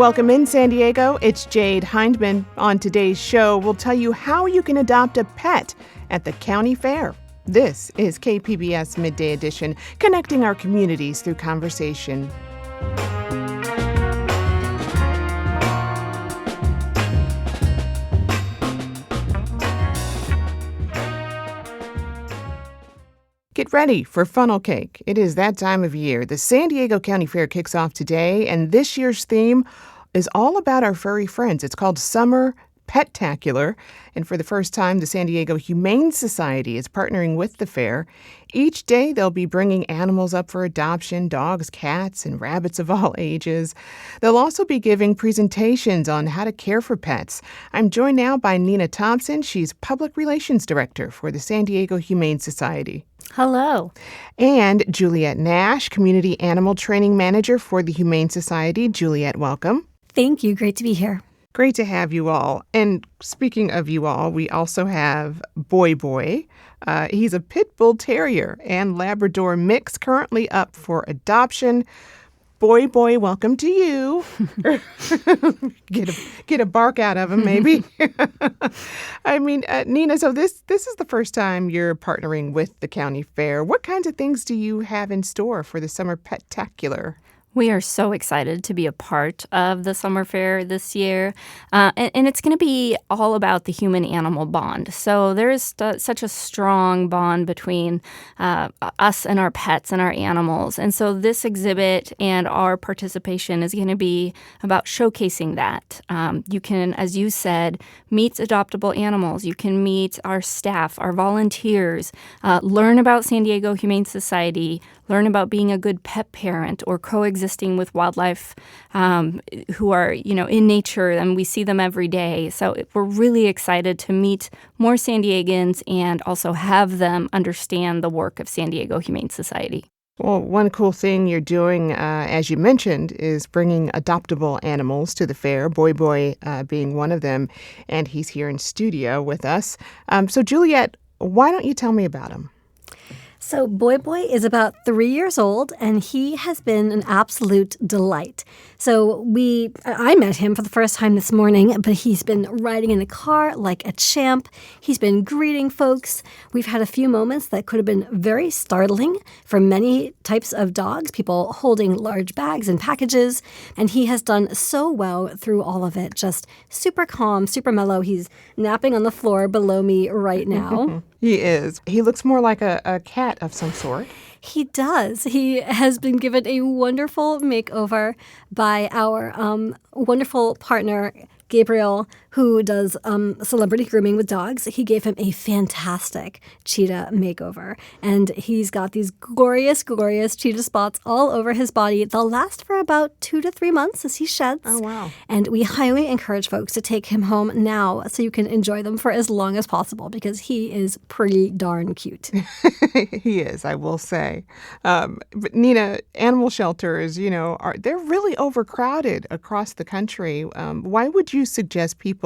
Welcome in, San Diego. It's Jade Hindman. On today's show, we'll tell you how you can adopt a pet at the county fair. This is KPBS Midday Edition, connecting our communities through conversation. Get ready for funnel cake. It is that time of year. The San Diego County Fair kicks off today, and this year's theme is all about our furry friends. It's called Summer Pet-tacular, and for the first time, the San Diego Humane Society is partnering with the fair. Each day, they'll be bringing animals up for adoption, dogs, cats, and rabbits of all ages. They'll also be giving presentations on how to care for pets. I'm joined now by Nina Thompson. She's Public Relations Director for the San Diego Humane Society. Hello. And Juliet Nash, Community Animal Training Manager for the Humane Society. Juliet, welcome. Thank you. Great to be here. Great to have you all. And speaking of you all, we also have Boy Boy. He's a Pit Bull Terrier and Labrador mix currently up for adoption. Boy Boy, welcome to you. Get a bark out of him, maybe. I mean, Nina, so this is the first time you're partnering with the county fair. What kinds of things do you have in store for the Summer Pet-tacular? We are so excited to be a part of the summer fair this year. And it's going to be all about the human-animal bond. So there is such a strong bond between us and our pets and our animals. And so this exhibit and our participation is going to be about showcasing that. You can, as you said, meet adoptable animals. You can meet our staff, our volunteers, learn about San Diego Humane Society, learn about being a good pet parent or coexisting with wildlife who are, in nature, and we see them every day. So we're really excited to meet more San Diegans and also have them understand the work of San Diego Humane Society. Well, one cool thing you're doing, as you mentioned, is bringing adoptable animals to the fair, Boy Boy being one of them, and he's here in studio with us. So, Juliet, why don't you tell me about him? So Boy Boy is about 3 years old, and he has been an absolute delight. So I met him for the first time this morning, but he's been riding in the car like a champ. He's been greeting folks. We've had a few moments that could have been very startling for many types of dogs, people holding large bags and packages, and he has done so well through all of it, just super calm, super mellow. He's napping on the floor below me right now. He is. He looks more like a cat of some sort. He does. He has been given a wonderful makeover by our wonderful partner, Gabriel, who does celebrity grooming with dogs. He gave him a fantastic cheetah makeover. And he's got these glorious, glorious cheetah spots all over his body. They'll last for about 2 to 3 months as he sheds. Oh, wow. And we highly encourage folks to take him home now so you can enjoy them for as long as possible because he is pretty darn cute. He is, I will say. But Nina, animal shelters, they're really overcrowded across the country. Why would you suggest people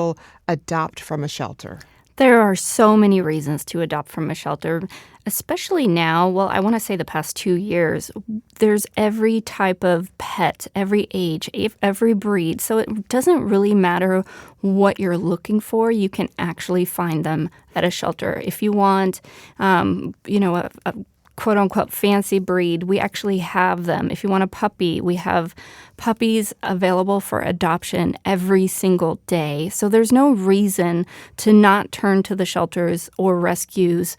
adopt from a shelter? There are so many reasons to adopt from a shelter, especially now. Well, I want to say the past 2 years, there's every type of pet, every age, every breed. So it doesn't really matter what you're looking for. You can actually find them at a shelter. If you want, a quote-unquote fancy breed, we actually have them. If you want a puppy, we have puppies available for adoption every single day. So there's no reason to not turn to the shelters or rescues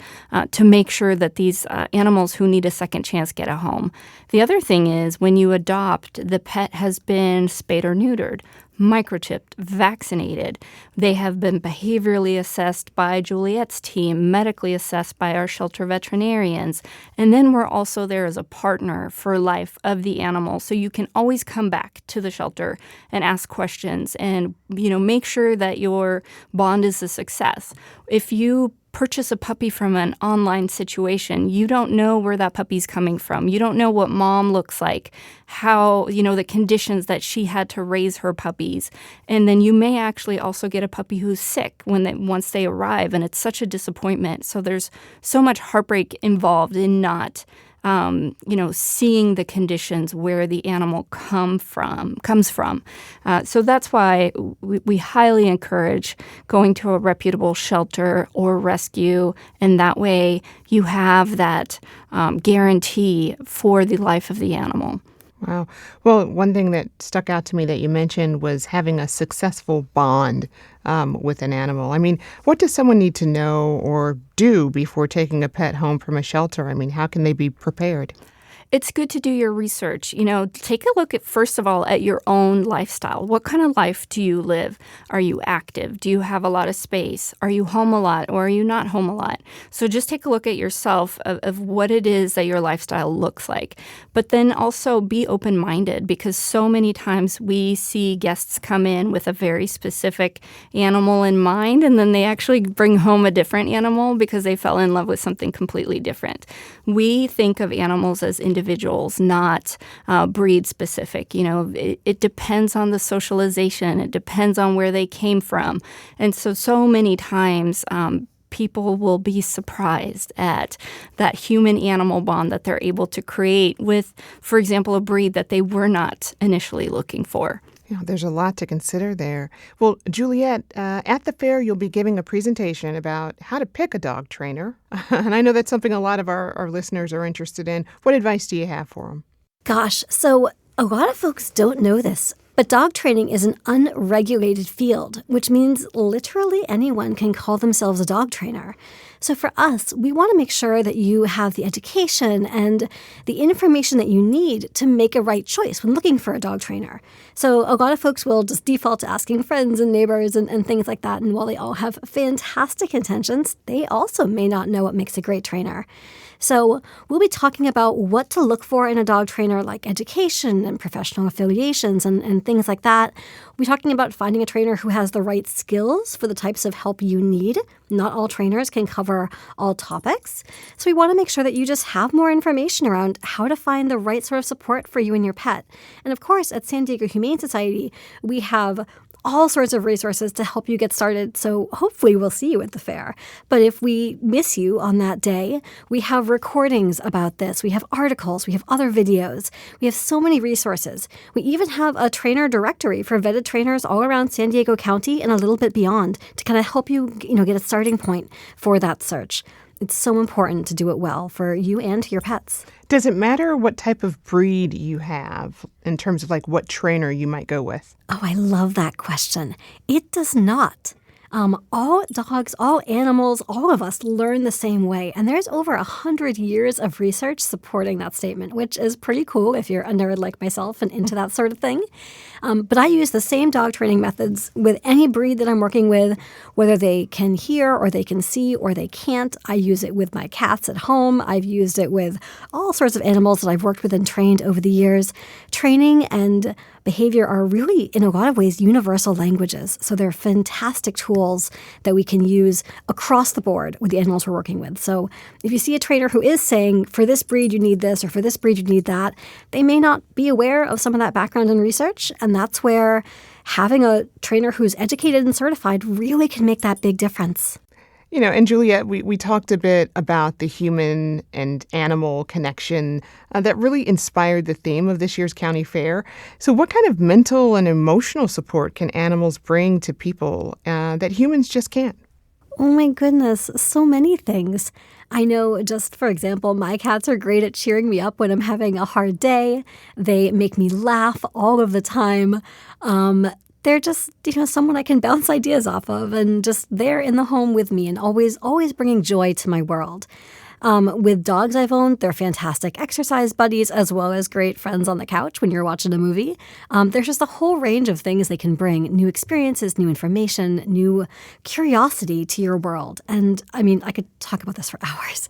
to make sure that these animals who need a second chance get a home. The other thing is when you adopt, the pet has been spayed or neutered, microchipped, vaccinated. They have been behaviorally assessed by Juliet's team, medically assessed by our shelter veterinarians. And then we're also there as a partner for life of the animal. So you can always come back to the shelter and ask questions and, make sure that your bond is a success. If you purchase a puppy from an online situation, you don't know where that puppy's coming from. You don't know what mom looks like, how, the conditions that she had to raise her puppies. And then you may actually also get a puppy who's sick once they arrive, and it's such a disappointment. So there's so much heartbreak involved in not seeing the conditions where the animal comes from. So that's why we highly encourage going to a reputable shelter or rescue, and that way you have that guarantee for the life of the animal. Wow. Well, one thing that stuck out to me that you mentioned was having a successful bond with an animal. I mean, what does someone need to know or do before taking a pet home from a shelter? I mean, how can they be prepared? It's good to do your research. Take a look at, first of all, at your own lifestyle. What kind of life do you live? Are you active? Do you have a lot of space? Are you home a lot or are you not home a lot? So just take a look at yourself of what it is that your lifestyle looks like. But then also be open-minded, because so many times we see guests come in with a very specific animal in mind, and then they actually bring home a different animal because they fell in love with something completely different. We think of animals as individuals, not breed specific. It depends on the socialization. It depends on where they came from. And so many times people will be surprised at that human-animal bond that they're able to create with, for example, a breed that they were not initially looking for. There's a lot to consider there. Well, Juliet, at the fair, you'll be giving a presentation about how to pick a dog trainer. And I know that's something a lot of our listeners are interested in. What advice do you have for them? Gosh, so a lot of folks don't know this, but dog training is an unregulated field, which means literally anyone can call themselves a dog trainer. So for us, we want to make sure that you have the education and the information that you need to make a right choice when looking for a dog trainer. So a lot of folks will just default to asking friends and neighbors and things like that. And while they all have fantastic intentions, they also may not know what makes a great trainer. So we'll be talking about what to look for in a dog trainer, like education and professional affiliations and things like that. We'll be talking about finding a trainer who has the right skills for the types of help you need. Not all trainers can cover all topics. So we want to make sure that you just have more information around how to find the right sort of support for you and your pet. And of course, at San Diego Humane Society, we have all sorts of resources to help you get started, so hopefully we'll see you at the fair. But if we miss you on that day, we have recordings about this. We have articles. We have other videos. We have so many resources. We even have a trainer directory for vetted trainers all around San Diego County and a little bit beyond to kind of help you, get a starting point for that search. It's so important to do it well for you and your pets. Does it matter what type of breed you have in terms of what trainer you might go with? Oh, I love that question. It does not. All dogs, all animals, all of us learn the same way. And there's over 100 years of research supporting that statement, which is pretty cool if you're a nerd like myself and into that sort of thing. But I use the same dog training methods with any breed that I'm working with, whether they can hear or they can see or they can't. I use it with my cats at home. I've used it with all sorts of animals that I've worked with and trained over the years. Training and behavior are really, in a lot of ways, universal languages. So they're fantastic tools that we can use across the board with the animals we're working with. So if you see a trainer who is saying, for this breed you need this or for this breed you need that, they may not be aware of some of that background and research. And that's where having a trainer who's educated and certified really can make that big difference. And Juliet, we talked a bit about the human and animal connection that really inspired the theme of this year's county fair. So what kind of mental and emotional support can animals bring to people that humans just can't? Oh my goodness, so many things. I know, just for example, my cats are great at cheering me up when I'm having a hard day. They make me laugh all of the time. They're just, someone I can bounce ideas off of and just there in the home with me and always bringing joy to my world. With dogs I've owned, they're fantastic exercise buddies as well as great friends on the couch when you're watching a movie. There's just a whole range of things they can bring, new experiences, new information, new curiosity to your world. And I could talk about this for hours,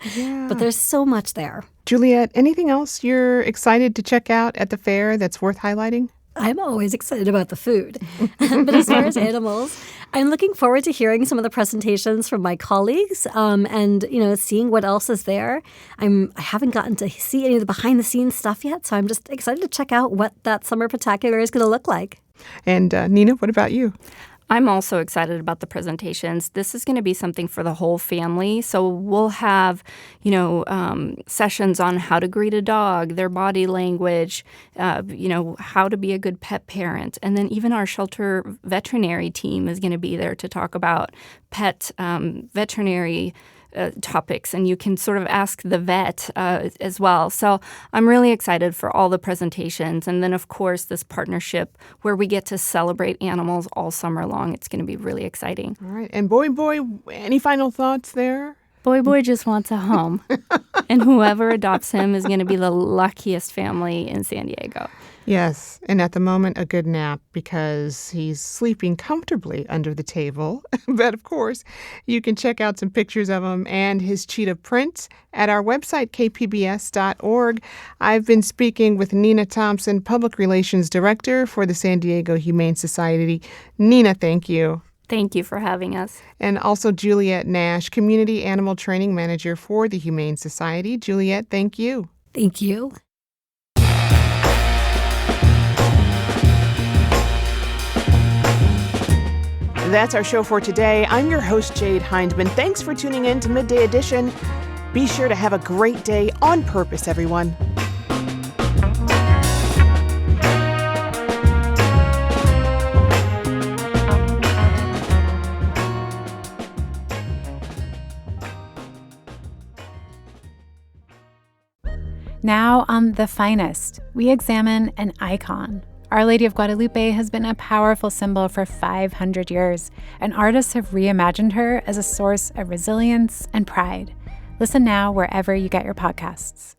but there's so much there. Juliet, anything else you're excited to check out at the fair that's worth highlighting? I'm always excited about the food. But as far as animals, I'm looking forward to hearing some of the presentations from my colleagues and, seeing what else is there. I haven't gotten to see any of the behind-the-scenes stuff yet, so I'm just excited to check out what that summer spectacular is going to look like. And Nina, what about you? I'm also excited about the presentations. This is going to be something for the whole family. So we'll have, sessions on how to greet a dog, their body language, how to be a good pet parent. And then even our shelter veterinary team is going to be there to talk about pet veterinary topics, and you can sort of ask the vet as well. So I'm really excited for all the presentations. And then, of course, this partnership where we get to celebrate animals all summer long. It's going to be really exciting. All right. And Boy, any final thoughts there? Boy just wants a home. And whoever adopts him is going to be the luckiest family in San Diego. Yes, and at the moment, a good nap because he's sleeping comfortably under the table. But of course, you can check out some pictures of him and his cheetah print at our website, kpbs.org. I've been speaking with Nina Thompson, Public Relations Director for the San Diego Humane Society. Nina, thank you. Thank you for having us. And also Juliet Nash, Community Animal Training Manager for the Humane Society. Juliet, thank you. Thank you. That's our show for today. I'm your host, Jade Hindman. Thanks for tuning in to Midday Edition. Be sure to have a great day on purpose, everyone. Now on The Finest, we examine an icon. Our Lady of Guadalupe has been a powerful symbol for 500 years, and artists have reimagined her as a source of resilience and pride. Listen now wherever you get your podcasts.